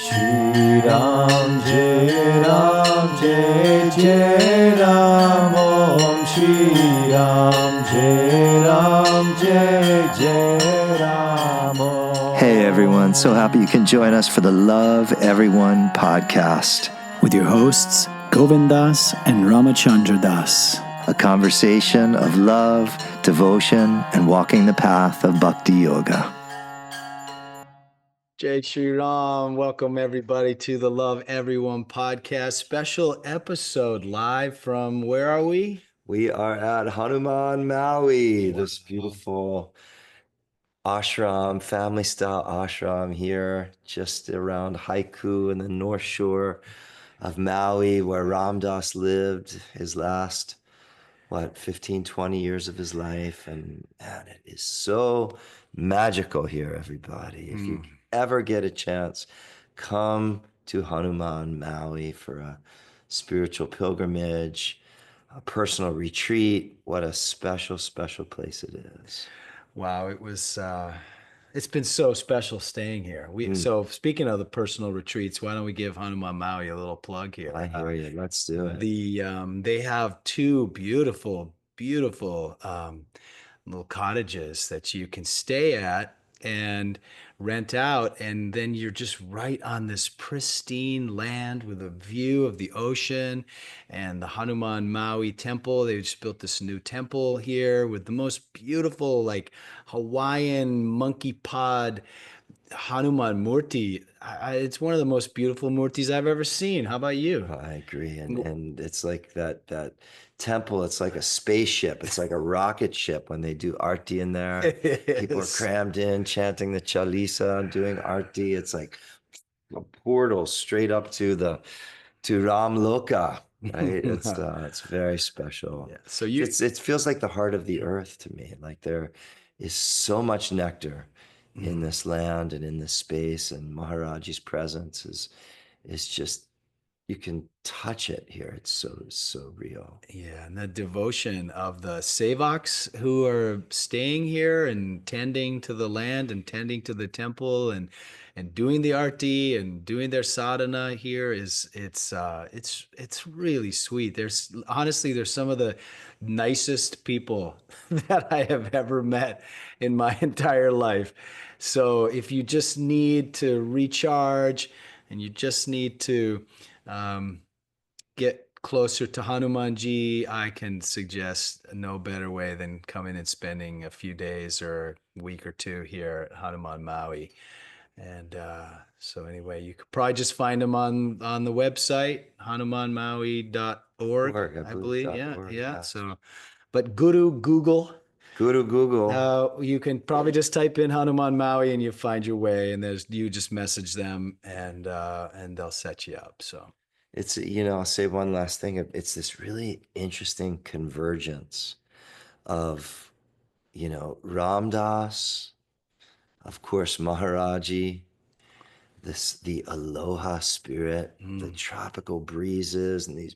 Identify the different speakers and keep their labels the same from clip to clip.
Speaker 1: Shri Ram, Jai Ram, Jai Jai Ram, Om Shri Ram, Jai Ram, Jai Jai Ram.
Speaker 2: Hey everyone, so happy you can join us for the Love Everyone podcast.
Speaker 3: With your hosts, Govind Das and Rama Chandra Das.
Speaker 2: A conversation of love, devotion, and walking the path of Bhakti Yoga.
Speaker 1: Jai Shri Ram. Welcome everybody to the Love Everyone podcast. Special episode live from, where are we?
Speaker 4: We are at Hanuman Maui, this beautiful ashram, family style ashram here, just around Haiku in the north shore of Maui, where Ram Dass lived his last, 15, 20 years of his life. And man, it is so magical here, everybody. If you ever get a chance, come to Hanuman Maui for a spiritual pilgrimage, a personal retreat. What a special, special place it is.
Speaker 1: Wow, it's been so special staying here. So speaking of the personal retreats, why don't we give Hanuman Maui a little plug here?
Speaker 4: I hear you. Let's do it.
Speaker 1: They have two beautiful little cottages that you can stay at and rent out, and then you're just right on this pristine land with a view of the ocean and the Hanuman Maui temple. They just built this new temple here with the most beautiful, like, Hawaiian monkey pod Hanuman Murti. It's one of the most beautiful Murtis I've ever seen. How about you?
Speaker 4: I agree. And it's like that temple, it's like a spaceship. It's like a rocket ship when they do arti in there. People are crammed in, chanting the Chalisa and doing arti. It's like a portal straight up to Ram Loka. Right? It's very special.
Speaker 1: Yeah. So
Speaker 4: it feels like the heart of the earth to me. Like there is so much nectar in this land and in this space, and Maharaji's presence is just, you can touch it here. It's so real.
Speaker 1: Yeah, and the devotion of the Sevaks who are staying here and tending to the land and tending to the temple and doing the arti and doing their sadhana here it's really sweet. There's some of the nicest people that I have ever met in my entire life. So if you just need to recharge and you just need to get closer to Hanumanji, I can suggest no better way than coming and spending a few days or a week or two here at Hanuman Maui. And so anyway, you could probably just find them on the website, hanumanmaui.org, I believe. Yeah. So, but Google. You can probably just type in Hanuman Maui and you find your way, and you just message them and they'll set you up. So
Speaker 4: it's, I'll say one last thing. It's this really interesting convergence of, Ram Dass, of course, Maharaji, the aloha spirit, the tropical breezes, and the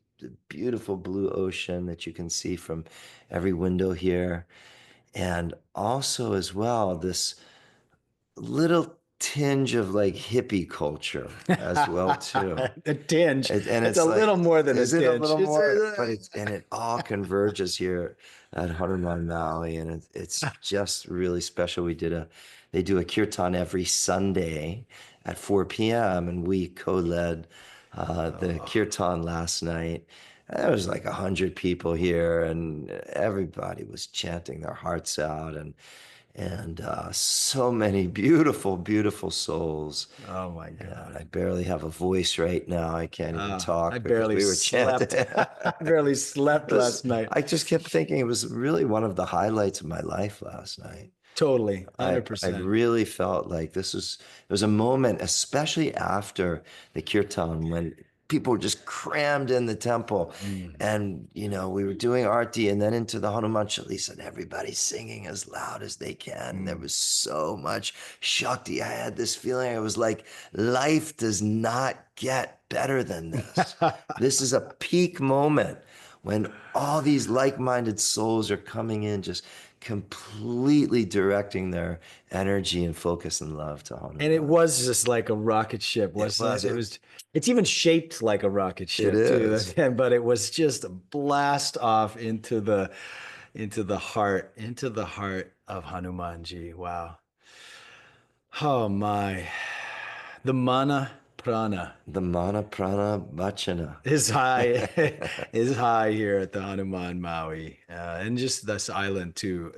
Speaker 4: beautiful blue ocean that you can see from every window here. And also as well, this little tinge of like hippie culture as well too.
Speaker 1: A tinge.
Speaker 4: And
Speaker 1: it's a like, little more than a tinge.
Speaker 4: A little more, but it all converges here at Hanuman Maui, and it's just really special. They do a kirtan every Sunday at 4 p.m. and we co-led the kirtan last night. There was like 100 people here, and everybody was chanting their hearts out, and so many beautiful, beautiful souls.
Speaker 1: Oh my God!
Speaker 4: I barely have a voice right now. I can't even talk.
Speaker 1: I barely slept. I barely slept last night.
Speaker 4: I just kept thinking it was really one of the highlights of my life last night.
Speaker 1: Totally, 100%.
Speaker 4: I really felt like there was a moment, especially after the kirtan, when people were just crammed in the temple, and we were doing arti and then into the Hanuman Chalisa, and everybody's singing as loud as they can. And there was so much shakti. I had this feeling, I was like, life does not get better than this. This is a peak moment when all these like-minded souls are coming in, just completely directing their energy and focus and love to
Speaker 1: And it
Speaker 4: Hanuman.
Speaker 1: was just like a rocket ship,
Speaker 4: It
Speaker 1: wasn't
Speaker 4: was
Speaker 1: it? It's even shaped like a rocket
Speaker 4: it
Speaker 1: ship too.
Speaker 4: is.
Speaker 1: But it was just a blast off into the heart of Hanumanji. Wow. Oh my. The mana prana
Speaker 4: The mana prana bachana.
Speaker 1: is high is high here at the Hanuman Maui, and just this island too,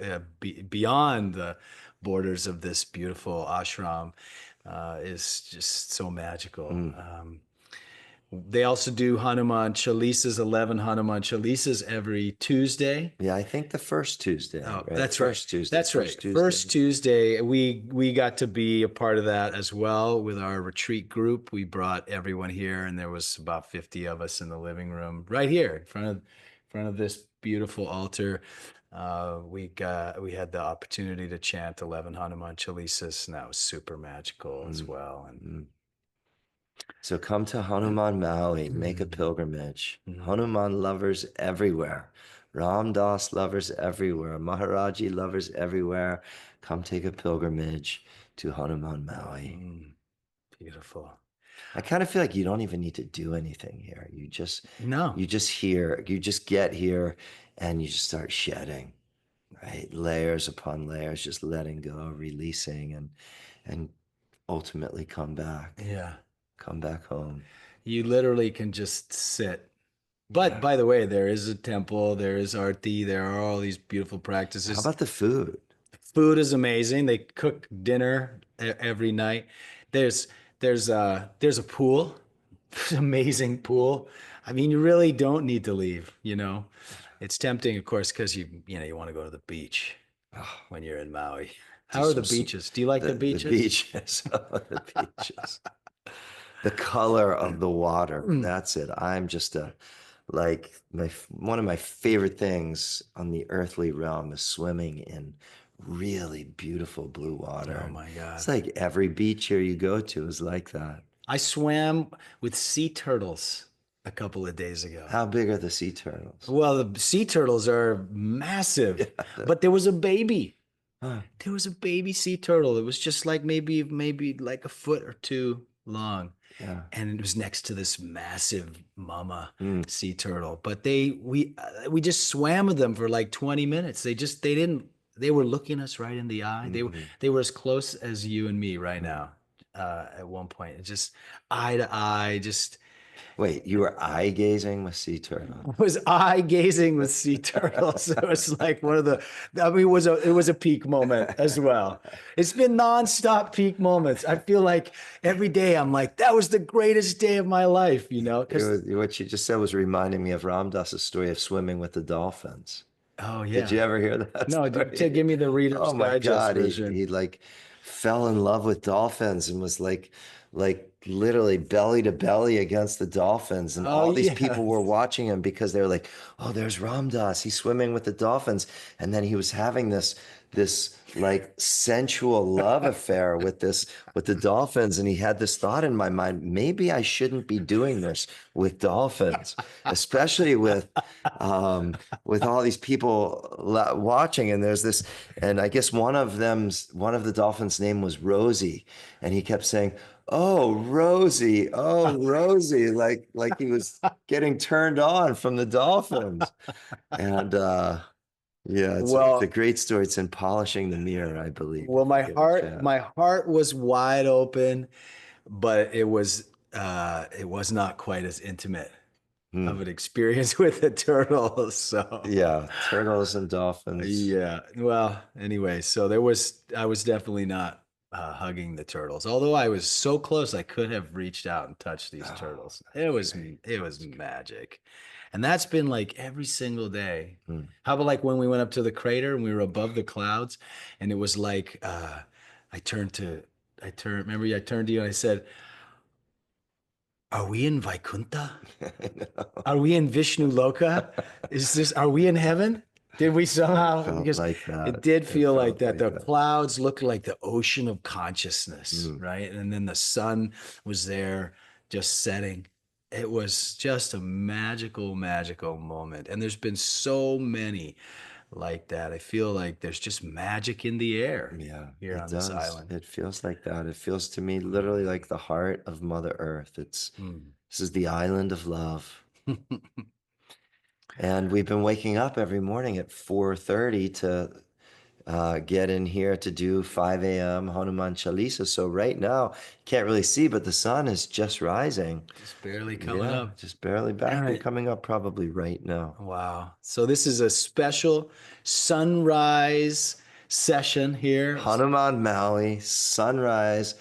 Speaker 1: beyond the borders of this beautiful ashram, is just so magical. They also do Hanuman Chalisas, 11 Hanuman Chalisas every Tuesday.
Speaker 4: Yeah, I think the first Tuesday,
Speaker 1: Oh,
Speaker 4: right?
Speaker 1: that's right.
Speaker 4: First Tuesday.
Speaker 1: That's right.
Speaker 4: First Tuesday.
Speaker 1: First Tuesday, we got to be a part of that as well with our retreat group. We brought everyone here, and there was about 50 of us in the living room right here in front of this beautiful altar. We had the opportunity to chant 11 Hanuman Chalisas, and that was super magical as well. And
Speaker 4: So come to Hanuman Maui, make a pilgrimage. Hanuman lovers everywhere. Ram Das lovers everywhere. Maharaji lovers everywhere. Come take a pilgrimage to Hanuman Maui.
Speaker 1: Beautiful.
Speaker 4: I kind of feel like you don't even need to do anything here.
Speaker 1: No.
Speaker 4: You just get here and you just start shedding, right? Layers upon layers, just letting go, releasing and ultimately come back.
Speaker 1: Yeah.
Speaker 4: Come back home.
Speaker 1: You literally can just sit. But by the way, there is a temple, there is arti, there are all these beautiful
Speaker 4: How
Speaker 1: practices.
Speaker 4: about the food?
Speaker 1: Food is amazing. They cook dinner every night. There's there's a pool, amazing pool. I mean, you really don't need to leave, you know. It's tempting, of course, because you want to go to the beach when you're in Maui. How are the beaches? Do you like the beaches?
Speaker 4: The beaches. The beaches. The color of the water. That's it. I'm just one of my favorite things on the earthly realm is swimming in really beautiful blue water.
Speaker 1: Oh my God.
Speaker 4: It's like every beach here you go to is like that.
Speaker 1: I swam with sea turtles a couple of days ago.
Speaker 4: How big are the sea turtles?
Speaker 1: Well, the sea turtles are massive, but there was a baby. There was a baby sea turtle. It was just like maybe like a foot or two long.
Speaker 4: Yeah.
Speaker 1: And it was next to this massive mama sea turtle. But we just swam with them for like 20 minutes. They were looking us right in the eye. They were as close as you and me right now. At one point, it just eye to eye, just
Speaker 4: Wait, you were eye gazing with sea turtles?
Speaker 1: I was eye gazing with sea turtles. It was like it was a peak moment as well. It's been nonstop peak moments. I feel like every day I'm like, that was the greatest day of my life, you know?
Speaker 4: What you just said was reminding me of Ram Dass's story of swimming with the dolphins.
Speaker 1: Oh yeah.
Speaker 4: Did you ever hear that
Speaker 1: No,
Speaker 4: story?
Speaker 1: give me the Reader's
Speaker 4: Oh my
Speaker 1: Digest
Speaker 4: God,
Speaker 1: version.
Speaker 4: he like fell in love with dolphins and was like literally belly to belly against the dolphins. And all these people were watching him because they were like, oh, there's Ram Dass. He's swimming with the dolphins. And then he was having this like sensual love affair with the dolphins. And he had this thought in my mind, maybe I shouldn't be doing this with dolphins, especially with all these people watching. And there's this, and I guess one of the dolphins' name was Rosie. And he kept saying, oh, Rosie, like he was getting turned on from the dolphins. And yeah, it's a great story. It's in Polishing the Mirror, I believe.
Speaker 1: Well, my heart was wide open, but it was not quite as intimate of an experience with the turtles. So
Speaker 4: yeah, turtles and dolphins.
Speaker 1: Yeah. Well, anyway, so I was definitely not hugging the turtles. Although I was so close, I could have reached out and touched these turtles. It was magic. And that's been like every single day. How about like when we went up to the crater and we were above the clouds and it was like I turned to you and I said, are we in Vaikunta? Are we in Vishnu Loka? Are we in heaven? Did we somehow, because
Speaker 4: like that.
Speaker 1: It did feel like that. The
Speaker 4: that.
Speaker 1: clouds looked like the ocean of consciousness, right? And then the sun was there just setting. It was just a magical, magical moment. And there's been so many like that. I feel like there's just magic in the air
Speaker 4: Yeah,
Speaker 1: here
Speaker 4: it
Speaker 1: on this
Speaker 4: does.
Speaker 1: island.
Speaker 4: It feels like that. It feels to me literally like the heart of Mother Earth. This is the island of love. And we've been waking up every morning at 4:30 to get in here to do 5 a.m. Hanuman Chalisa. So right now, can't really see, but the sun is just rising.
Speaker 1: Just barely coming
Speaker 4: Yeah,
Speaker 1: up.
Speaker 4: just barely
Speaker 1: All
Speaker 4: back. Be
Speaker 1: right.
Speaker 4: coming up probably right now.
Speaker 1: Wow. So this is a special sunrise session here.
Speaker 4: Hanuman Maui, Sunrise,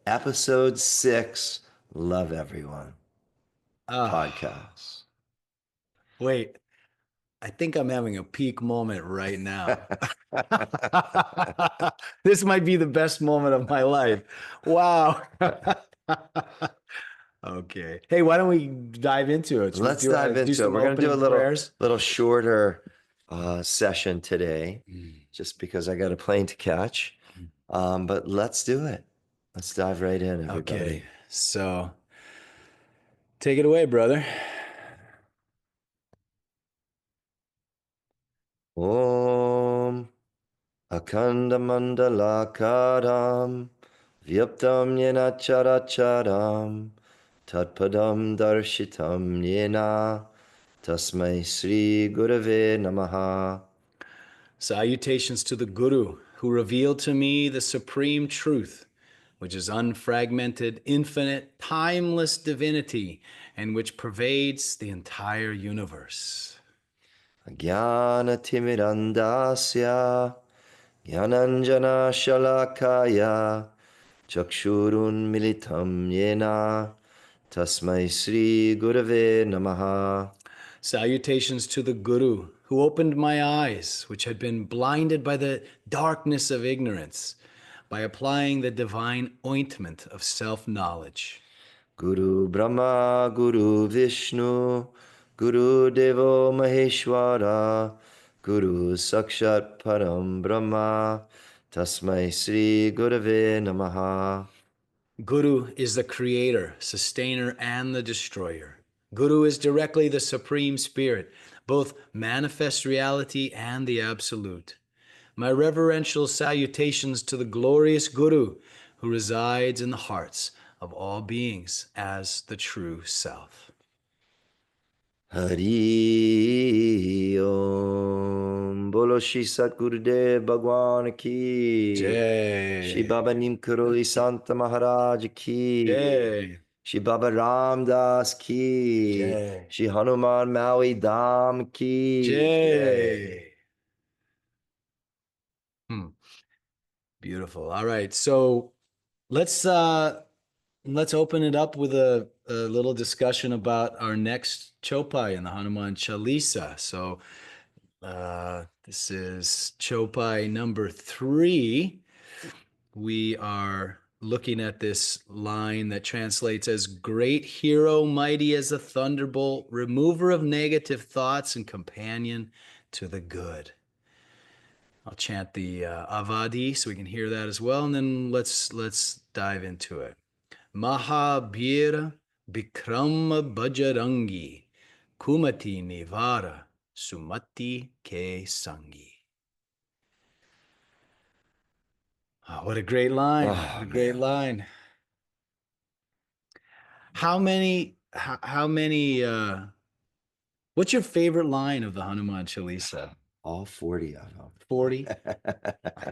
Speaker 4: episode 6. Love everyone.
Speaker 1: Ah,
Speaker 4: Podcast.
Speaker 1: wait. I think I'm having a peak moment right now. This might be the best moment of my life. Wow. Okay. Hey, why don't we dive into it? Should we
Speaker 4: Let's dive
Speaker 1: do
Speaker 4: into it.
Speaker 1: some
Speaker 4: We're going to do a
Speaker 1: opening prayers?
Speaker 4: little shorter session today, just because I got a plane to catch. But let's do it. Let's dive right in,
Speaker 1: Okay.
Speaker 4: everybody.
Speaker 1: So take it away, brother.
Speaker 4: Om Akandamandalakaram Vyaptam Yena Characharam Tatpadam Darshitam Yena Tasmai Sri Gurave Namaha.
Speaker 1: Salutations to the Guru, who revealed to me the supreme truth, which is unfragmented, infinite, timeless divinity, and which pervades the entire universe.
Speaker 4: Jnana Timirandasya Jnananjana Shalakaya Chakshurun Militam Yena Tasmai Sri Gurave Namaha.
Speaker 1: Salutations to the Guru, who opened my eyes, which had been blinded by the darkness of ignorance, by applying the divine ointment of self-knowledge.
Speaker 4: Guru Brahma, Guru Vishnu, Guru Devo Maheshwara, Guru Sakshat Param Brahma, Tasmai Sri Gurave Namaha.
Speaker 1: Guru is the creator, sustainer, and the destroyer. Guru is directly the Supreme Spirit, both manifest reality and the Absolute. My reverential salutations to the glorious Guru, who resides in the hearts of all beings as the true Self.
Speaker 4: Hari Om. Bolo Shri Satgurudev Bhagwan Ki. Shri
Speaker 1: Jai.
Speaker 4: Baba Neem Karoli Santa Maharaj Ki.
Speaker 1: Jai.
Speaker 4: Shri Baba Ram Das Ki.
Speaker 1: Jai.
Speaker 4: Shri Hanuman Maui Dham Ki. Jai.
Speaker 1: Jai. Hmm. Beautiful. All right. So let's open it up with a little discussion about our next chopai in the Hanuman Chalisa. So this is chopai number 3. We are looking at this line that translates as great hero, mighty as a thunderbolt, remover of negative thoughts and companion to the good. I'll chant the Avadi so we can hear that as well, and then let's dive into it. Mahabhira Bikrama Bajarangi Kumati Nivara Sumati Ke Sangi. Oh, what a great line.
Speaker 4: Oh,
Speaker 1: What a great
Speaker 4: man.
Speaker 1: line. How many what's your favorite line of the Hanuman Chalisa?
Speaker 4: All 40 of them.
Speaker 1: 40? I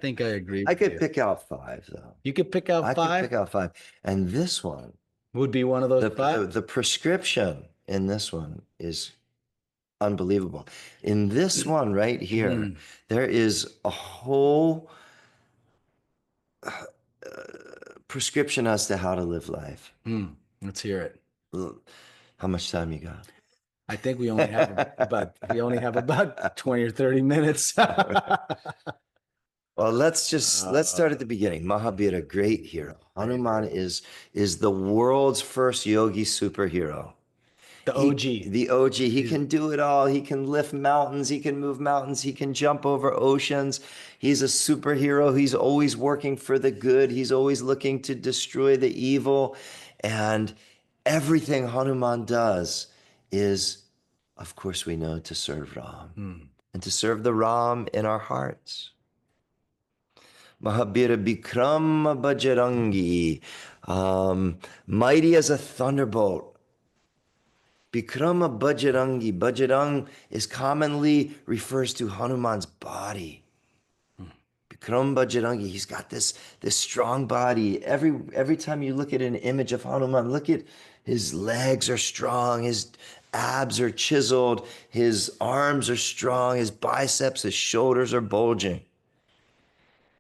Speaker 1: think I agree
Speaker 4: I
Speaker 1: with
Speaker 4: could
Speaker 1: you.
Speaker 4: pick out 5, though.
Speaker 1: You could pick out
Speaker 4: I could
Speaker 1: 5?
Speaker 4: pick out 5. And this one,
Speaker 1: Would be one of those 5?
Speaker 4: the prescription in this one is unbelievable. In this one right here, there is a whole prescription as to how to live life.
Speaker 1: Let's hear it.
Speaker 4: How much time you got?
Speaker 1: I think we only have about 20 or 30 minutes.
Speaker 4: Well, let's start at the beginning. Mahabhira, great hero. Hanuman is the world's first yogi superhero.
Speaker 1: The OG.
Speaker 4: The OG. He can do it all. He can lift mountains. He can move mountains. He can jump over oceans. He's a superhero. He's always working for the good. He's always looking to destroy the evil. And everything Hanuman does is, of course, we know, to serve Ram. and to serve the Ram in our hearts. Mahabira Bikram Bajrangi, mighty as a thunderbolt. Bikrama Bajrangi. Bajrang is commonly refers to Hanuman's body. Bikram Bajrangi, he's got this strong body. Every time you look at an image of Hanuman, look at his legs are strong, his abs are chiseled, his arms are strong, his biceps, his shoulders are bulging.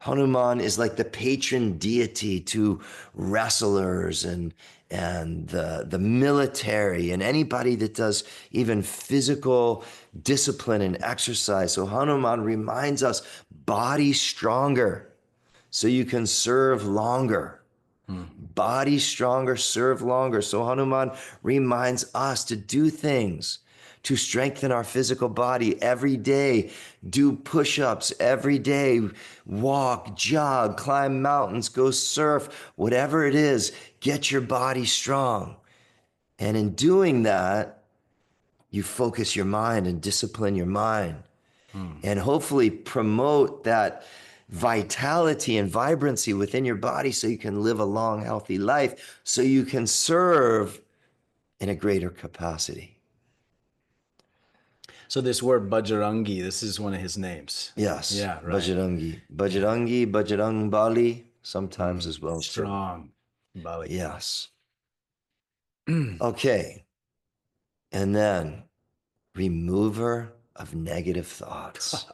Speaker 4: Hanuman is like the patron deity to wrestlers and the military and anybody that does even physical discipline and exercise. So Hanuman reminds us, body stronger so you can serve longer. Body stronger, serve longer. So Hanuman reminds us to do things to strengthen our physical body every day. Do push-ups every day. Walk, jog, climb mountains, go surf, whatever it is, get your body strong. And in doing that, you focus your mind and discipline your mind. And hopefully promote that vitality and vibrancy within your body so you can live a long, healthy life, so you can serve in a greater capacity.
Speaker 1: So this word Bajrangi, this is one of his names.
Speaker 4: Yes.
Speaker 1: Yeah, right.
Speaker 4: Bajrangi. Bajrangi, Bajrang Bali, sometimes as well.
Speaker 1: Strong Bali.
Speaker 4: Yes. Okay. And then remover of negative thoughts.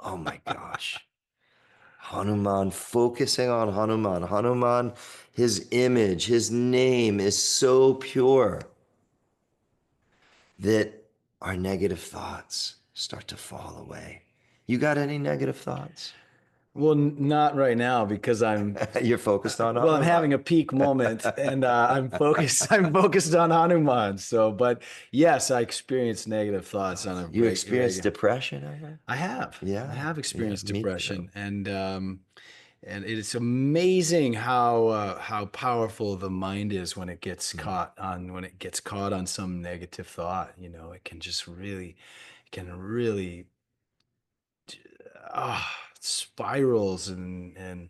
Speaker 4: Oh my gosh. Hanuman, focusing on Hanuman. Hanuman, his image, his name is so pure that our negative thoughts start to fall away. You got any negative thoughts?
Speaker 1: Well, not right now because I'm
Speaker 4: You're focused on
Speaker 1: well, I'm
Speaker 4: Hanuman?
Speaker 1: having a peak moment and I'm focused on Hanuman. So, but yes, I experience negative thoughts on a
Speaker 4: You experience
Speaker 1: regular.
Speaker 4: depression ever?
Speaker 1: I have.
Speaker 4: Yeah,
Speaker 1: I have
Speaker 4: yeah,
Speaker 1: experienced
Speaker 4: me
Speaker 1: depression,
Speaker 4: too.
Speaker 1: and it's amazing how powerful the mind is when it gets caught on some negative thought. You know, it can really spirals and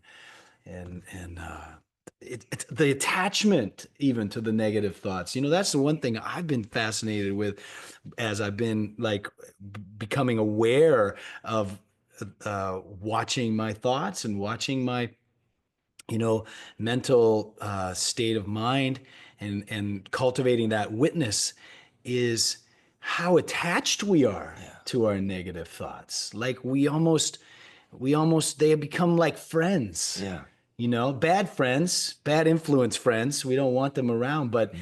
Speaker 1: it's the attachment even to the negative thoughts. You know, that's the one thing I've been fascinated with as I've been like becoming aware of watching my thoughts and watching my mental state of mind and cultivating that witness is how attached we are to our negative thoughts. Like we almost they have become like friends.
Speaker 4: Yeah.
Speaker 1: You know, bad friends, bad influence friends. We don't want them around, but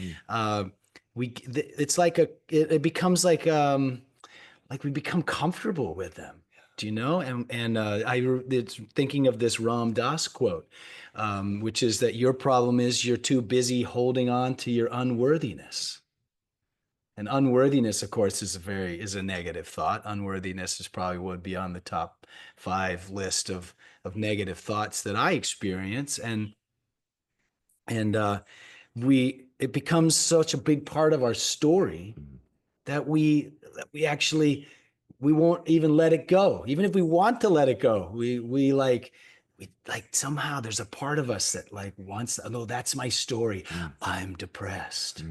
Speaker 1: it's like it becomes like we become comfortable with them. Do you know? And it's thinking of this Ram Dass quote, which is that your problem is you're too busy holding on to your unworthiness. And unworthiness, of course, is a negative thought. Unworthiness is probably would be on the top 5 list of negative thoughts that I experience, and it becomes such a big part of our story that we actually we won't even let it go. Even if we want to let it go, we like somehow there's a part of us that like wants, no, that's my story. I'm depressed,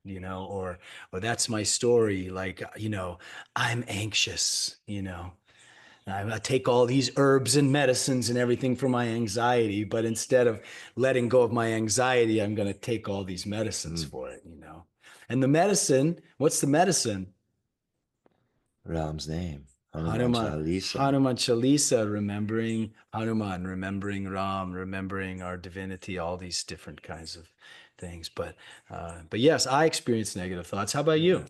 Speaker 1: you know, or that's my story. Like, you know, I'm anxious, you know. I take all these herbs and medicines and everything for my anxiety, but instead of letting go of my anxiety, I'm going to take all these medicines for it, you know. And the medicine, what's the medicine?
Speaker 4: Ram's name, Hanuman Chalisa.
Speaker 1: Hanuman Chalisa, remembering Hanuman, remembering Ram, remembering our divinity, all these different kinds of things. But yes, I experience negative thoughts. How about you?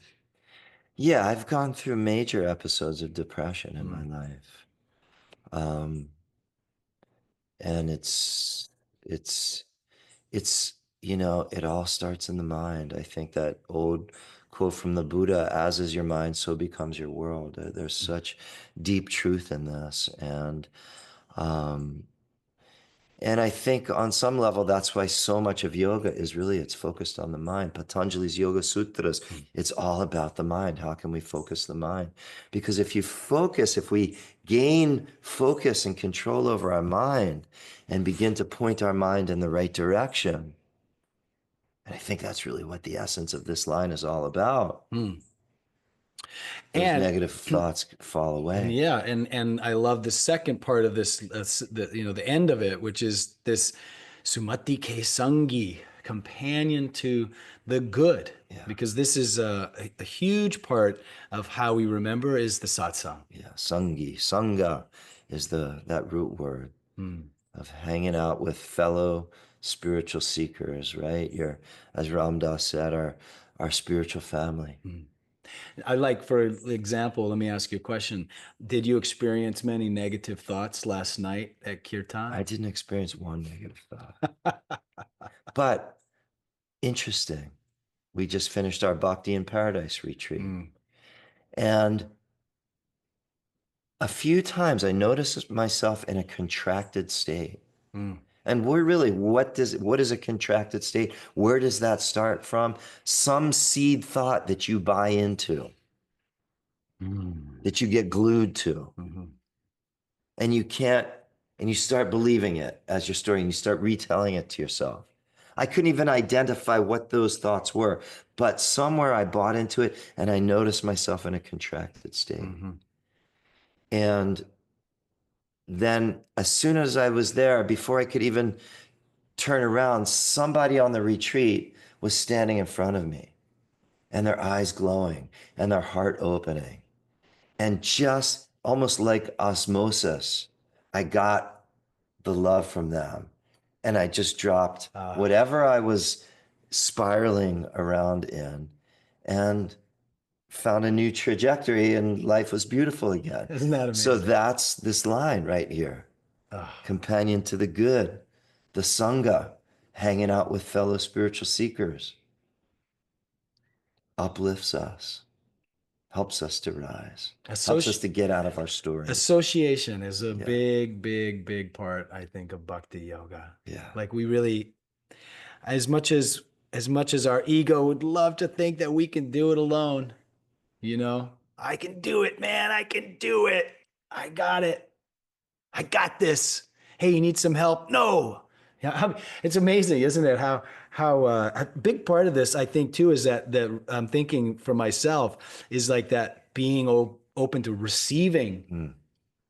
Speaker 4: Yeah, I've gone through major episodes of depression in my life. And it's, you know, it all starts in the mind. I think that old quote from the Buddha, as is your mind, so becomes your world. There's such deep truth in this. And And I think on some level, that's why so much of yoga is really, it's focused on the mind. Patanjali's Yoga Sutras, it's all about the mind. How can we focus the mind? Because if we gain focus and control over our mind and begin to point our mind in the right direction, and I think that's really what the essence of this line is all about.
Speaker 1: Mm.
Speaker 4: Those
Speaker 1: And
Speaker 4: negative thoughts fall away.
Speaker 1: yeah, and I love the second part of this, the end of it, which is this sumati ke sangi, companion to the good,
Speaker 4: Yeah.
Speaker 1: because this is a huge part of how we remember is the satsang.
Speaker 4: Yeah, Sangi, Sangha is that root word of hanging out with fellow spiritual seekers, right? As Ram Dass said, our spiritual family.
Speaker 1: I like, for example, let me ask you a question. Did you experience many negative thoughts last night at Kirtan?
Speaker 4: I didn't experience one negative thought. But interesting, we just finished our Bhakti in Paradise retreat. And a few times I noticed myself in a contracted state. And we're really, what is a contracted state? Where does that start from? Some seed thought that you buy into, that you get glued to. And you start believing it as your story, and you start retelling it to yourself. I couldn't even identify what those thoughts were, but somewhere I bought into it and I noticed myself in a contracted state. And then as soon as I was there, before I could even turn around, somebody on the retreat was standing in front of me, and their eyes glowing and their heart opening. And just almost like osmosis, I got the love from them. And I just dropped whatever I was spiraling around in and found a new trajectory, and life was beautiful again.
Speaker 1: Isn't that amazing?
Speaker 4: So that's this line right here. Companion to the good, the Sangha, hanging out with fellow spiritual seekers, uplifts us, helps us to rise, helps us to get out of our story.
Speaker 1: Association is a big, big, big part, I think, of Bhakti Yoga.
Speaker 4: Yeah.
Speaker 1: Like, we really, as much as our ego would love to think that we can do it alone, I can do it, man. I can do it. I got it. I got this. Hey, you need some help? No. Yeah, it's amazing, isn't it? How a big part of this, I think, too, is that I'm thinking for myself is like that being open to receiving,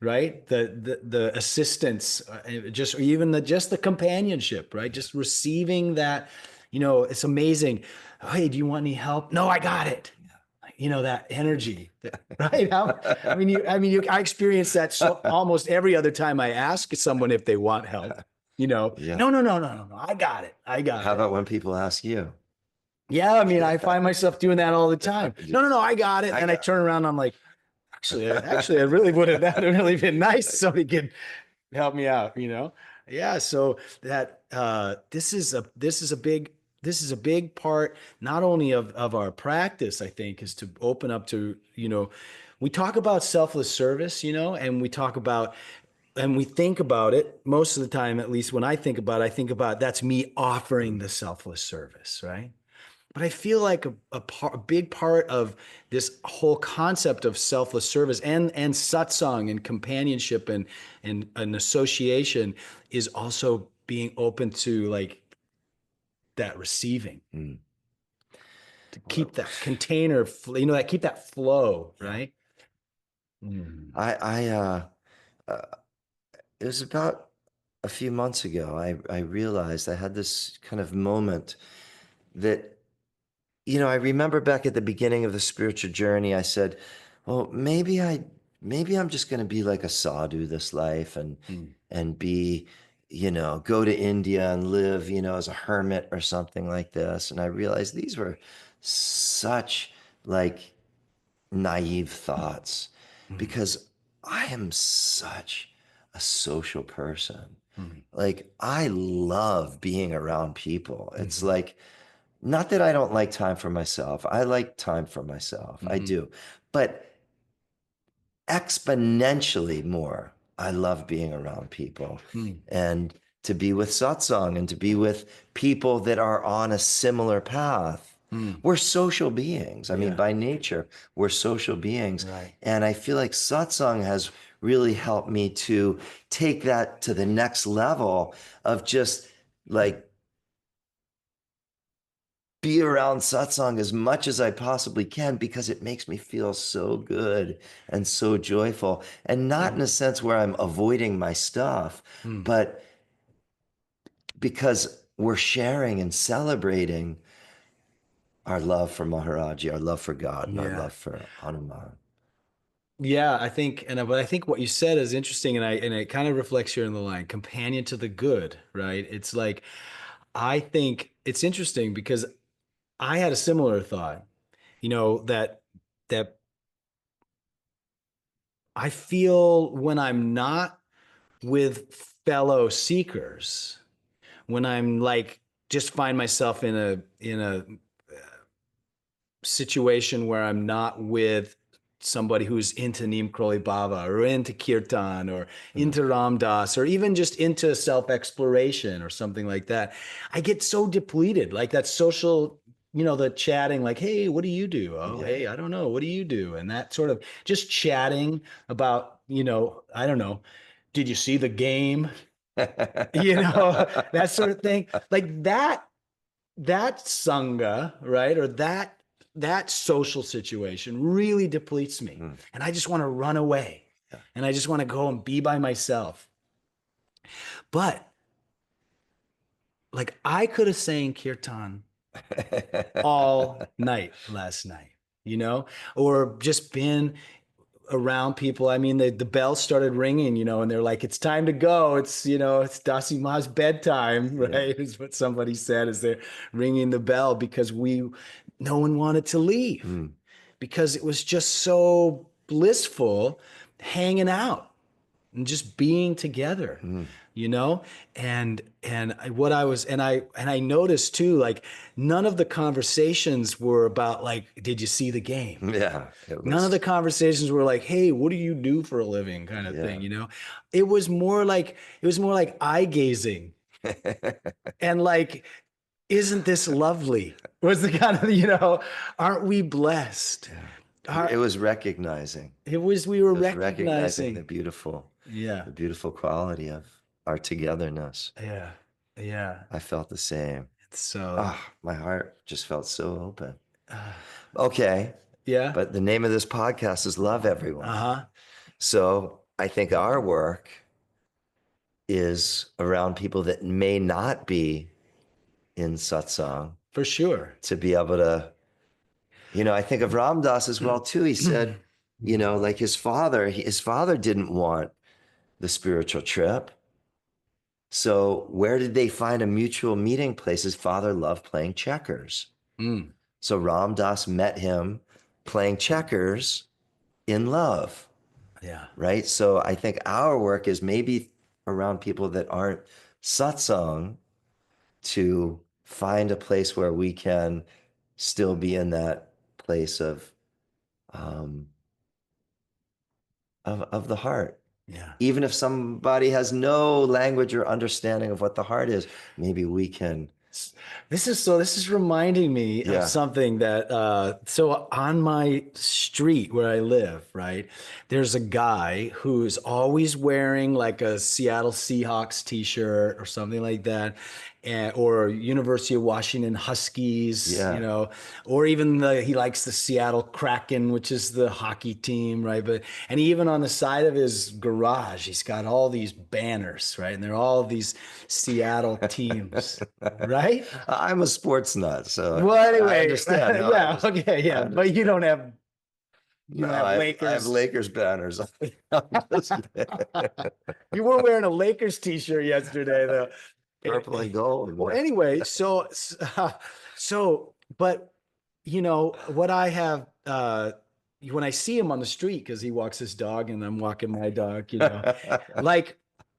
Speaker 1: right? The assistance, just, or even just the companionship, right? Just receiving that. It's amazing. Hey, do you want any help? No, I got it. That energy, right? I experience that almost every other time I ask someone if they want help. No, I got it.
Speaker 4: How about when people ask you?
Speaker 1: Yeah, I find myself doing that all the time. No, I got it. And I turn around, I'm like, actually, I really would have. That would really been nice. Somebody could help me out. Yeah. So that this is a big part, not only of our practice, I think, is to open up to, we talk about selfless service, and we talk about, and we think about it most of the time, at least when I think about that's me offering the selfless service, right? But I feel like a big part of this whole concept of selfless service and satsang and companionship and an association is also being open to, like, that receiving, to keep that container, keep that flow, right?
Speaker 4: It was about a few months ago, I realized I had this kind of moment that, I remember back at the beginning of the spiritual journey, I said, well, maybe I'm just going to be like a sadhu this life and be, go to India and live, as a hermit or something like this. And I realized these were such, like, naive thoughts, because I am such a social person. Like, I love being around people. It's like, not that I don't like time for myself. I like time for myself. I do. But exponentially more, I love being around people. And to be with satsang and to be with people that are on a similar path. We're social beings. I mean, by nature, we're social beings.
Speaker 1: Right.
Speaker 4: And I feel like satsang has really helped me to take that to the next level of just like be around satsang as much as I possibly can, because it makes me feel so good and so joyful. And not in a sense where I'm avoiding my stuff, but because we're sharing and celebrating our love for Maharaji, our love for God, and our
Speaker 1: Yeah.
Speaker 4: love for Hanuman.
Speaker 1: Yeah, I think, but I think what you said is interesting, and it kind of reflects here in the line, companion to the good, right? It's like, I think it's interesting because I had a similar thought, that I feel when I'm not with fellow seekers, when I'm like just find myself in a situation where I'm not with somebody who's into Neem Karoli Baba or into Kirtan or into Ram Dass or even just into self-exploration or something like that, I get so depleted. Like that social, the chatting, like, hey, what do you do? Oh, hey, I don't know. What do you do? And that sort of just chatting about, I don't know. Did you see the game? That sort of thing. Like that sangha, right? Or that social situation really depletes me. And I just want to run away. And I just want to go and be by myself. But like I could have sang kirtan all night last night, or just been around people. I mean, the bell started ringing, and they're like, it's time to go. It's Dasi Ma's bedtime, right? Is what somebody said as they're ringing the bell, because no one wanted to leave because it was just so blissful hanging out and just being together, and I noticed too, like none of the conversations were about like, did you see the game?
Speaker 4: Yeah.
Speaker 1: None of the conversations were like, hey, what do you do for a living kind of thing, It was more like eye gazing and like, isn't this lovely? Was the kind of, aren't we blessed?
Speaker 4: It was recognizing.
Speaker 1: We were
Speaker 4: It was
Speaker 1: recognizing.
Speaker 4: the beautiful
Speaker 1: Yeah.
Speaker 4: quality of our togetherness.
Speaker 1: Yeah. Yeah.
Speaker 4: I felt the same.
Speaker 1: So,
Speaker 4: My heart just felt so open. Okay.
Speaker 1: yeah.
Speaker 4: But the name of this podcast is Love Everyone.
Speaker 1: Uh-huh.
Speaker 4: So I think our work is around people that may not be in satsang,
Speaker 1: For sure.
Speaker 4: to be able to, I think of Ram Dass as well too. He said, like his father didn't want the spiritual trip. So where did they find a mutual meeting place? His father loved playing checkers. So Ram Dass met him playing checkers in love.
Speaker 1: Yeah.
Speaker 4: Right. So I think our work is maybe around people that aren't satsang, to find a place where we can still be in that place of the heart.
Speaker 1: Yeah.
Speaker 4: Even if somebody has no language or understanding of what the heart is, maybe we can.
Speaker 1: This is reminding me of something that, so on my street where I live, right, there's a guy who's always wearing like a Seattle Seahawks t-shirt or something like that, or University of Washington Huskies, or even he likes the Seattle Kraken, which is the hockey team, right? And even on the side of his garage, he's got all these banners, right? And they're all these Seattle teams, right?
Speaker 4: I'm a sports nut, so
Speaker 1: well, anyway,
Speaker 4: I understand. No,
Speaker 1: yeah, okay, yeah, but you don't have Lakers.
Speaker 4: I have Lakers banners.
Speaker 1: You were wearing a Lakers t-shirt yesterday, though.
Speaker 4: Purple and gold.
Speaker 1: Well, anyway, but what I have, when I see him on the street, because he walks his dog and I'm walking my dog, like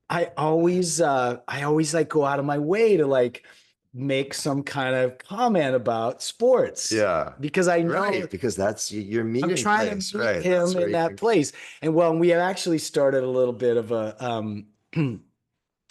Speaker 1: I always like go out of my way to like make some kind of comment about sports.
Speaker 4: Yeah.
Speaker 1: Because I know,
Speaker 4: because that's your meeting
Speaker 1: I'm trying
Speaker 4: place,
Speaker 1: to meet
Speaker 4: right?
Speaker 1: him in that place. And we have actually started a little bit of a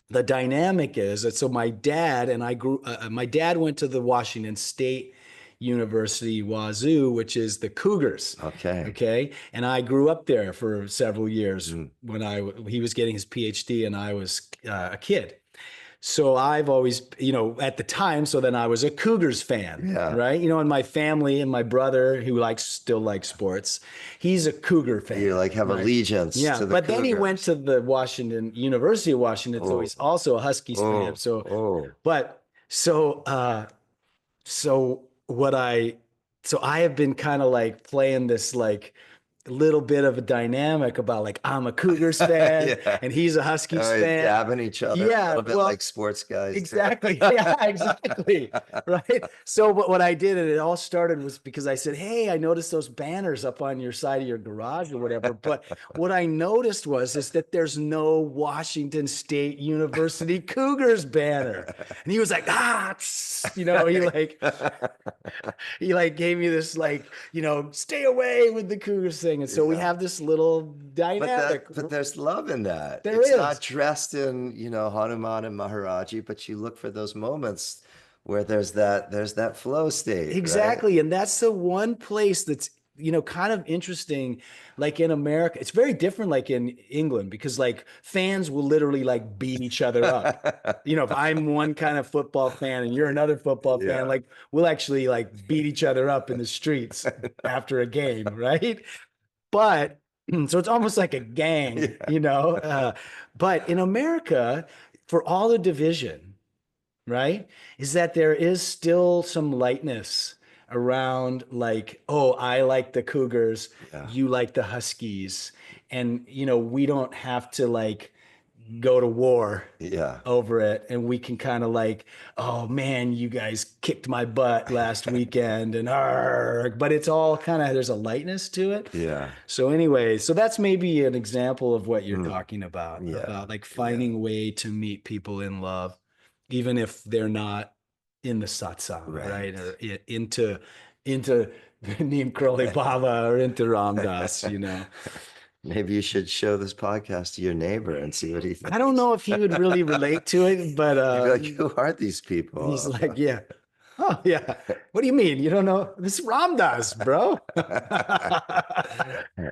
Speaker 1: the dynamic is that so my dad and I grew. My dad went to the Washington State University, Wazoo, which is the Cougars.
Speaker 4: Okay.
Speaker 1: Okay, and I grew up there for several years
Speaker 4: Mm.
Speaker 1: when he was getting his PhD and I was a kid. So I've always, at the time, so then I was a Cougars fan,
Speaker 4: Yeah.
Speaker 1: right? And my family and my brother, who still likes sports, he's a Cougar fan,
Speaker 4: You like have
Speaker 1: right?
Speaker 4: allegiance
Speaker 1: Yeah,
Speaker 4: to the
Speaker 1: but then he went
Speaker 4: Cougars.
Speaker 1: to the University of Washington, so
Speaker 4: Oh,
Speaker 1: he's also a Huskies fan.
Speaker 4: oh,
Speaker 1: So,
Speaker 4: oh.
Speaker 1: but so what so I have been kind of like playing this like little bit of a dynamic about like I'm a Cougars fan
Speaker 4: Yeah.
Speaker 1: and he's a Huskies fan.
Speaker 4: Dabbing each other a
Speaker 1: Yeah,
Speaker 4: little bit
Speaker 1: well,
Speaker 4: like sports guys do.
Speaker 1: exactly. Yeah, exactly. Right. So, but what I did, and it all started was because I said, "Hey, I noticed those banners up on your side of your garage or whatever." But what I noticed is that there's no Washington State University Cougars banner, and he was like, "Ah," he like gave me this like, stay away with the Cougars thing, and so we
Speaker 4: Yeah.
Speaker 1: have this little dynamic.
Speaker 4: But there's love in that.
Speaker 1: There
Speaker 4: It's
Speaker 1: is.
Speaker 4: not dressed in, Hanuman and Maharaji, but you look for those moments where there's that flow state, right?
Speaker 1: Exactly. And that's the one place that's, kind of interesting. Like in America, it's very different, like in England, because like fans will literally like beat each other up. If I'm one kind of football fan and you're another football fan,
Speaker 4: Yeah.
Speaker 1: like we'll actually like beat each other up in the streets after a game, right? But so it's almost like a gang,
Speaker 4: Yeah.
Speaker 1: but in America, for all the division, right? Is that there is still some lightness around like, oh, I like the Cougars,
Speaker 4: Yeah.
Speaker 1: you like the Huskies. And, we don't have to like go to war
Speaker 4: Yeah.
Speaker 1: over it. And we can kind of like, oh man, you guys kicked my butt last weekend and but it's all kind of, there's a lightness to it.
Speaker 4: Yeah.
Speaker 1: So anyway, so that's maybe an example of what you're
Speaker 4: Mm.
Speaker 1: talking about
Speaker 4: Yeah.
Speaker 1: like
Speaker 4: Yeah.
Speaker 1: finding a way to meet people in love even if they're not in the satsang,
Speaker 4: Right.
Speaker 1: right? Or into Neem Karoli Baba or into Ram Dass.
Speaker 4: Maybe you should show this podcast to your neighbor and see what he thinks.
Speaker 1: I don't know if he would really relate to it, but
Speaker 4: You'd be like, who are these people?
Speaker 1: he's like, yeah. Oh yeah. What do you mean? You don't know? This is Ram Dass, bro.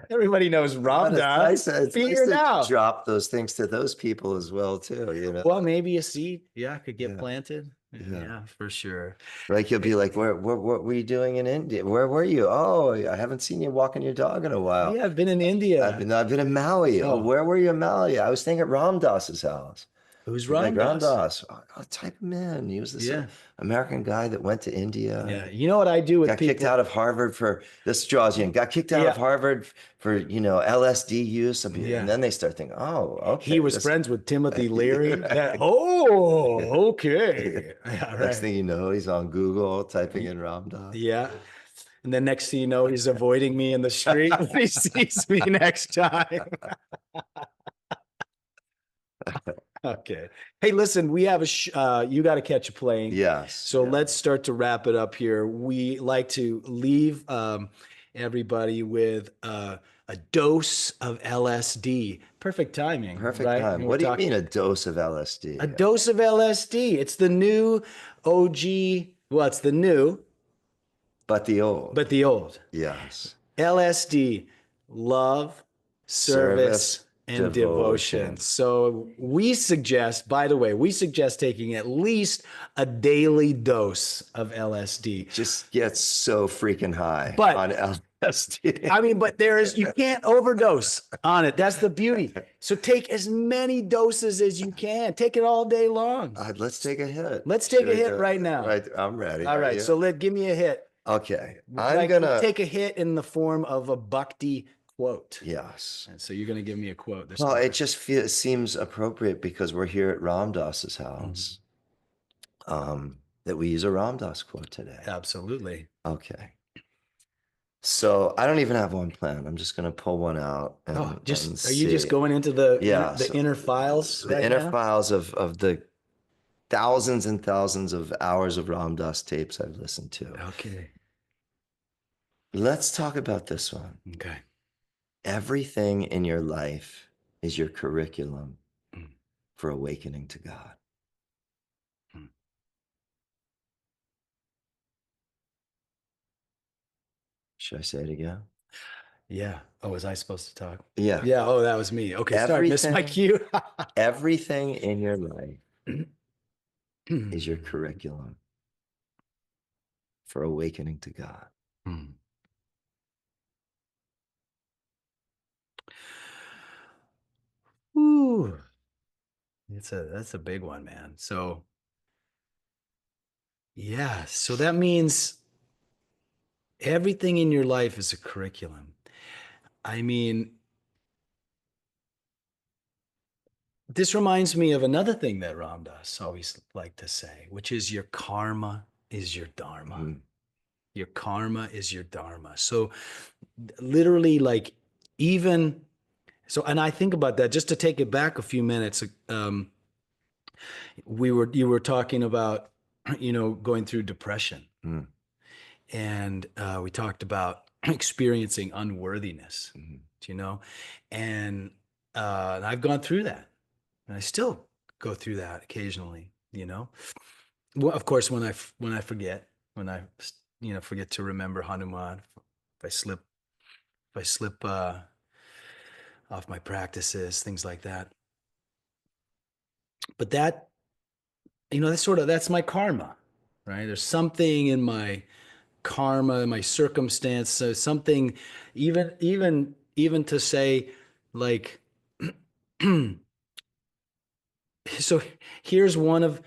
Speaker 1: Everybody knows Ram
Speaker 4: But
Speaker 1: Dass.
Speaker 4: it's
Speaker 1: Be
Speaker 4: nice
Speaker 1: here
Speaker 4: to
Speaker 1: now.
Speaker 4: drop those things to those people as well, too,
Speaker 1: Well, maybe a seed, could get
Speaker 4: Yeah.
Speaker 1: planted.
Speaker 4: Yeah.
Speaker 1: Yeah, for sure.
Speaker 4: Like you'll be like, what were you doing in India? Where were you? Oh, I haven't seen you walking your dog in a while.
Speaker 1: Yeah, I've been in India.
Speaker 4: I've been in Maui. Oh,
Speaker 1: Oh.
Speaker 4: where were you in Maui? I was staying at Ram Dass's house.
Speaker 1: Who's
Speaker 4: You're like,
Speaker 1: Ram
Speaker 4: Ram
Speaker 1: Dass?
Speaker 4: Dass. Oh, type him in. He was this
Speaker 1: Yeah.
Speaker 4: American guy that went to India.
Speaker 1: Yeah. You know what I do with
Speaker 4: Got kicked
Speaker 1: people?
Speaker 4: out of Harvard for this draws you in. Got kicked out of
Speaker 1: Yeah.
Speaker 4: Harvard for LSD use.
Speaker 1: Yeah.
Speaker 4: And then they start thinking, oh, okay.
Speaker 1: He was friends with Timothy Leary. Okay. Yeah,
Speaker 4: Next
Speaker 1: right.
Speaker 4: thing you know, he's on Google typing in Ram Dass.
Speaker 1: Yeah. And then next thing you know, he's avoiding me in the street when he sees me next time. Okay. Hey, listen, we have you got to catch a plane.
Speaker 4: Yes.
Speaker 1: So
Speaker 4: yeah.
Speaker 1: let's start to wrap it up here. We like to leave everybody with a dose of LSD. Perfect timing.
Speaker 4: Perfect
Speaker 1: right?
Speaker 4: time. What do you mean a dose of LSD?
Speaker 1: A dose of LSD. It's the new OG. Well, it's the new,
Speaker 4: but the old.
Speaker 1: but the old.
Speaker 4: Yes.
Speaker 1: LSD, love, service, and devotion. So we suggest, by the way, taking at least a daily dose of LSD.
Speaker 4: Just gets so freaking high
Speaker 1: But-
Speaker 4: on LSD.
Speaker 1: I mean, but you can't overdose on it. That's the beauty. So take as many doses as you can. Take it all day long.
Speaker 4: Let's take a hit.
Speaker 1: Let's take
Speaker 4: Should
Speaker 1: a
Speaker 4: we
Speaker 1: hit
Speaker 4: do it?
Speaker 1: right now.
Speaker 4: Right, I'm ready.
Speaker 1: All
Speaker 4: Are
Speaker 1: right.
Speaker 4: you?
Speaker 1: So give me a hit.
Speaker 4: Okay.
Speaker 1: Like,
Speaker 4: I'm gonna
Speaker 1: take a hit in the form of a Bhakti quote.
Speaker 4: Yes.
Speaker 1: And so you're going to give me a quote. There's
Speaker 4: Well,
Speaker 1: some-
Speaker 4: it just seems appropriate because we're here at Ram Dass's house. That we use a Ram Dass quote today.
Speaker 1: Absolutely.
Speaker 4: Okay. So I don't even have one planned. I'm just gonna pull one out and,
Speaker 1: Oh,
Speaker 4: and
Speaker 1: are you just
Speaker 4: see.
Speaker 1: going into the
Speaker 4: Yeah,
Speaker 1: the
Speaker 4: so
Speaker 1: inner files?
Speaker 4: the
Speaker 1: right
Speaker 4: inner
Speaker 1: now?
Speaker 4: files of the thousands and thousands of hours of Ram Dass tapes I've listened to.
Speaker 1: Okay.
Speaker 4: Let's talk about this one.
Speaker 1: Okay.
Speaker 4: Everything in your life is your curriculum for awakening to God. Should I say it again?
Speaker 1: Yeah. Oh, was I supposed to talk?
Speaker 4: Yeah.
Speaker 1: Yeah. Oh, that was me. Okay, sorry, missed my cue.
Speaker 4: Everything in your life is your curriculum for awakening to God.
Speaker 1: Ooh. That's a big one, man. So yeah, so that means everything in your life is a curriculum. I mean, this reminds me of another thing that Ram Dass always liked to say, which is your karma is your dharma.
Speaker 4: Mm-hmm.
Speaker 1: Your karma is your dharma. So literally, like, even so, and I think about that just to take it back a few minutes. You were talking about, going through depression, and we talked about experiencing unworthiness, and I've gone through that, and I still go through that occasionally. Well, of course, when I forget, when I forget to remember Hanuman, if I slip, off my practices, things like that. But that's my karma, right? There's something in my karma, my circumstance, so something, even to say, like, so here's one of,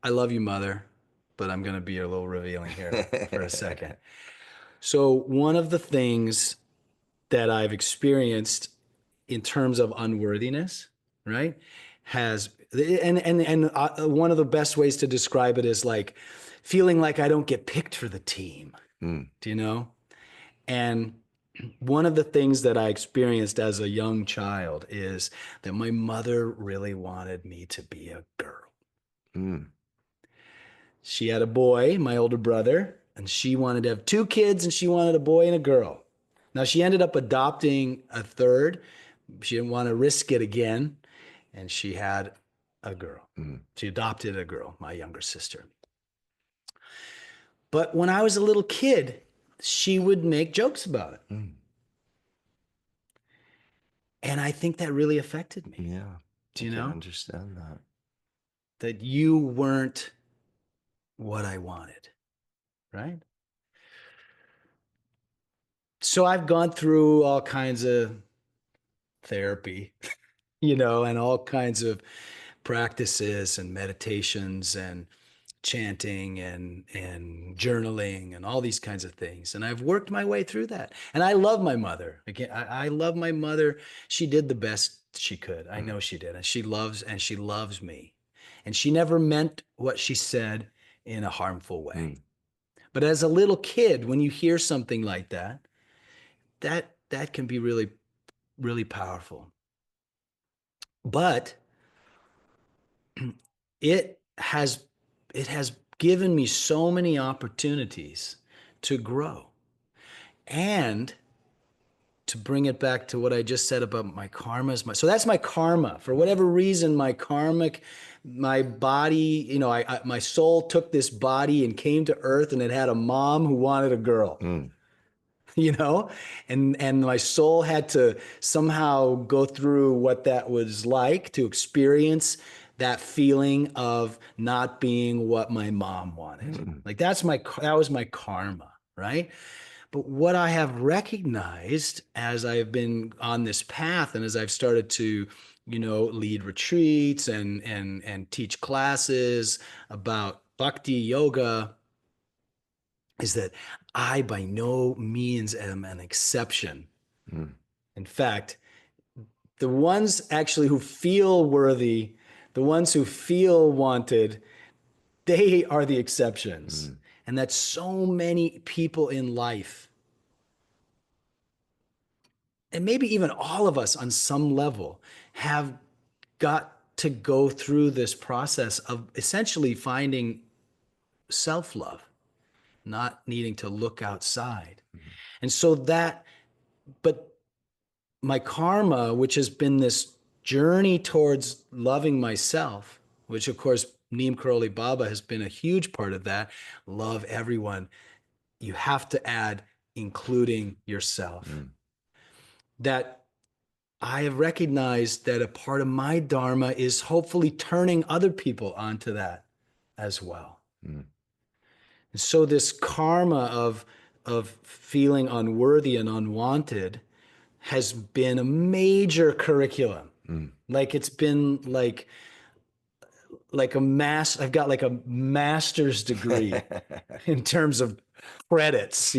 Speaker 1: I love you, mother, but I'm going to be a little revealing here for a second. So one of the things that I've experienced in terms of unworthiness, right, has, and one of the best ways to describe it is like feeling like I don't get picked for the team. Do you know? And one of the things that I experienced as a young child is that my mother really wanted me to be a girl. She had a boy, my older brother, and she wanted to have two kids, and she wanted a boy and a girl. Now, she ended up adopting a third. She didn't want to risk it again, and she had a girl. She adopted a girl, my younger sister. But when I was a little kid, she would make jokes about it. And I think that really affected me.
Speaker 4: Yeah.
Speaker 1: Do you
Speaker 4: I can
Speaker 1: know?
Speaker 4: understand that.
Speaker 1: That you weren't what I wanted, right? So I've gone through all kinds of therapy, and all kinds of practices and meditations and chanting and journaling and all these kinds of things. And I've worked my way through that. And I love my mother. Again, I love my mother. She did the best she could. I know she did. And she loves me. And she never meant what she said in a harmful way. But as a little kid, when you hear something like that, that can be really, really powerful. But it has given me so many opportunities to grow, and to bring it back to what I just said about my karma. So that's my karma. For whatever reason, my body, my soul took this body and came to earth, and it had a mom who wanted a girl. And my soul had to somehow go through what that was like to experience that feeling of not being what my mom wanted. Like that was my karma, right? But what I have recognized as I've been on this path, and as I've started to, lead retreats and teach classes about Bhakti Yoga, is that I by no means am an exception. In fact, the ones actually who feel worthy, the ones who feel wanted, they are the exceptions. And that so many people in life, and maybe even all of us on some level, have got to go through this process of essentially finding self-love, not needing to look outside. And so but my karma, which has been this journey towards loving myself, which of course Neem Karoli Baba has been a huge part of that. Love everyone. You have to add including yourself. That I have recognized that a part of my dharma is hopefully turning other people onto that as well. And so this karma of feeling unworthy and unwanted has been a major curriculum. Like it's been like I've got like a master's degree in terms of credits,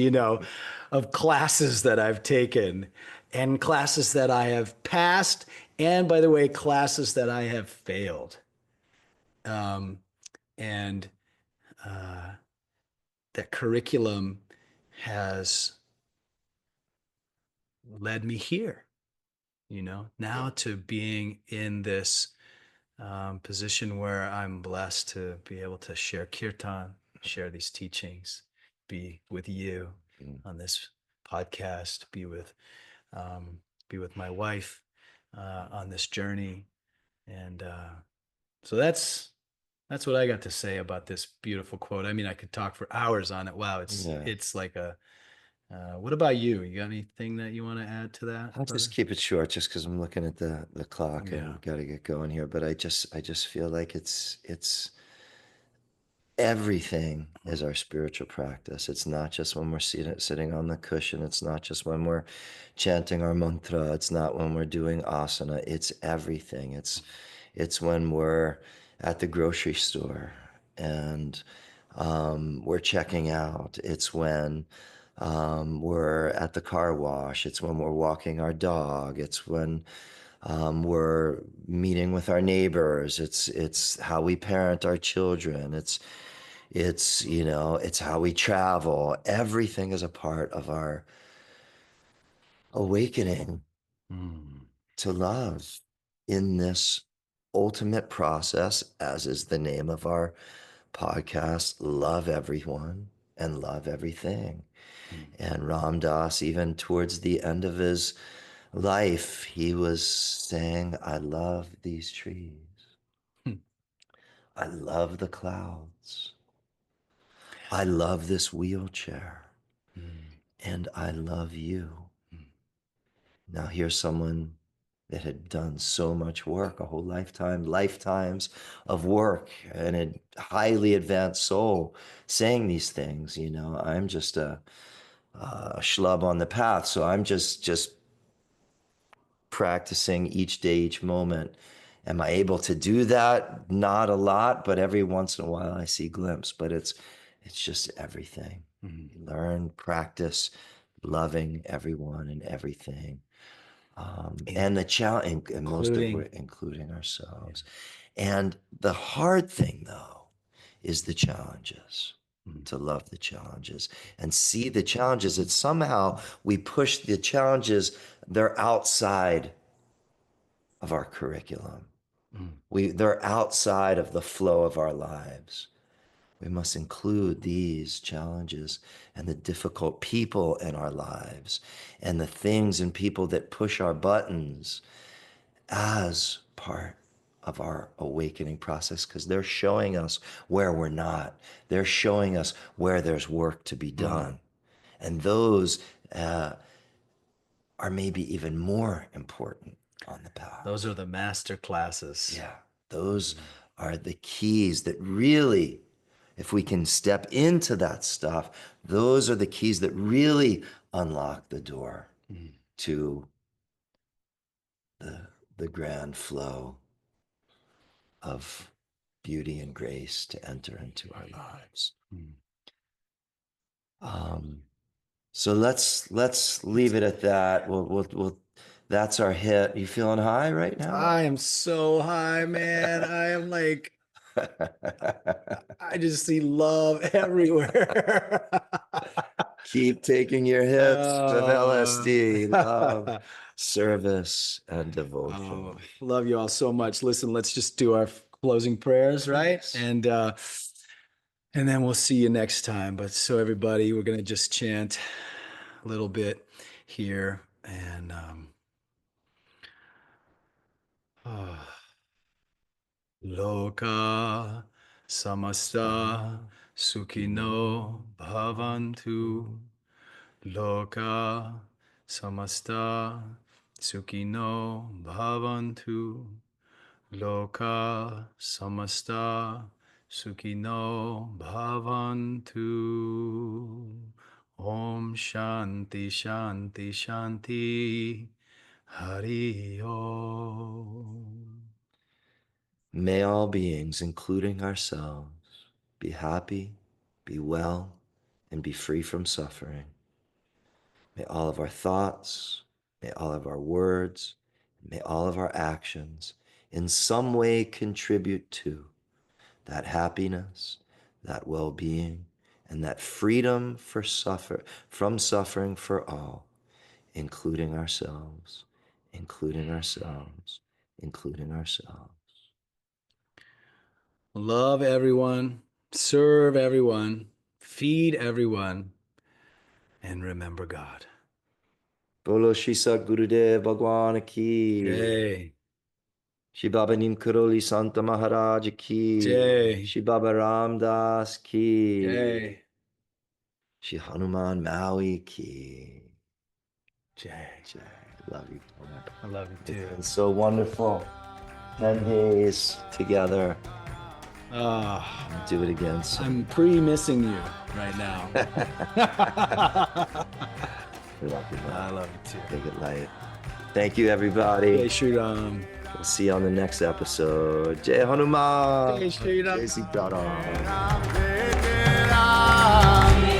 Speaker 1: of classes that I've taken and classes that I have passed. And by the way, classes that I have failed. And that curriculum has led me here, now to being in this position where I'm blessed to be able to share kirtan, share these teachings, be with you on this podcast, be with my wife on this journey, and so that's what I got to say about this beautiful quote. I mean, I could talk for hours on it. Wow, it's like a. What about you? You got anything that you want to add to that?
Speaker 4: I'll just keep it short, just because I'm looking at the clock and
Speaker 1: Yeah.
Speaker 4: we've got to get going here. But I just feel like it's everything is our spiritual practice. It's not just when we're sitting on the cushion. It's not just when we're chanting our mantra. It's not when we're doing asana. It's everything. It's when we're at the grocery store and we're checking out. It's when we're at the car wash. It's when we're walking our dog. It's when we're meeting with our neighbors. It's how we parent our children. It's how we travel. Everything is a part of our awakening to love in this ultimate process, as is the name of our podcast, Love Everyone and Love Everything. And Ram Dass, even towards the end of his life, he was saying, I love these trees. I love the clouds. I love this wheelchair. And I love you. Now here's someone that had done so much work, a whole lifetimes of work, and a highly advanced soul saying these things. I'm just a schlub on the path. So I'm just practicing each day, each moment. Am I able to do that? Not a lot, but every once in a while I see a glimpse. But it's just everything. Learn, practice, loving everyone and everything. And the challenge, and most of it, including ourselves. And the hard thing, though, is the challenges. To love the challenges and see the challenges that somehow we push the challenges. They're outside of our curriculum. They're outside of the flow of our lives. We must include these challenges and the difficult people in our lives and the things and people that push our buttons as part of our awakening process, because they're showing us where we're not. They're showing us where there's work to be done. And those are maybe even more important on the path.
Speaker 1: Those are the master classes.
Speaker 4: Yeah, those are the keys that really, if we can step into that stuff, those are the keys that really unlock the door to the grand flow of beauty and grace to enter into our lives. So let's leave it at that. We'll that's our hit. You feeling high right now?
Speaker 1: I am so high, man. I am like, I just see love everywhere.
Speaker 4: Keep taking your hits of LSD, love, service, and devotion.
Speaker 1: Love you all so much. Listen, let's just do our closing prayers, right? And then we'll see you next time. But so everybody, we're gonna just chant a little bit here and Loka samasta sukhino bhavantu. Loka samasta sukhino bhavantu. Loka samasta sukhino bhavantu. Om Shanti Shanti Shanti. Hari Om.
Speaker 4: May all beings, including ourselves, be happy, be well, and be free from suffering. May all of our thoughts, may all of our words, may all of our actions in some way contribute to that happiness, that well-being, and that freedom from suffering for all, including ourselves, including ourselves, including ourselves.
Speaker 1: Love everyone, serve everyone, feed everyone, and remember God.
Speaker 4: Bolo Shri Sadgurudev Bhagwan ki.
Speaker 1: Jai.
Speaker 4: Shri Baba Neem Karoli Santa Maharaj ki.
Speaker 1: Jai.
Speaker 4: Shri Baba Ramdas ki.
Speaker 1: Jai.
Speaker 4: Shri Hanuman Maui ki.
Speaker 1: Jai.
Speaker 4: Jai. Love you.
Speaker 1: I love you
Speaker 4: It's
Speaker 1: too.
Speaker 4: been so wonderful. 10 days together.
Speaker 1: Ah,
Speaker 4: I'll do it again soon.
Speaker 1: I'm pre-missing you right now.
Speaker 4: Love you, man.
Speaker 1: I love you too.
Speaker 4: Take it light. Thank you, everybody.
Speaker 1: Jai Shri Ram.
Speaker 4: We'll see you on the next episode. Jai Hanuman.
Speaker 1: Jai Shri Ram.
Speaker 4: Jai Sitaram.
Speaker 5: Ram, Ram.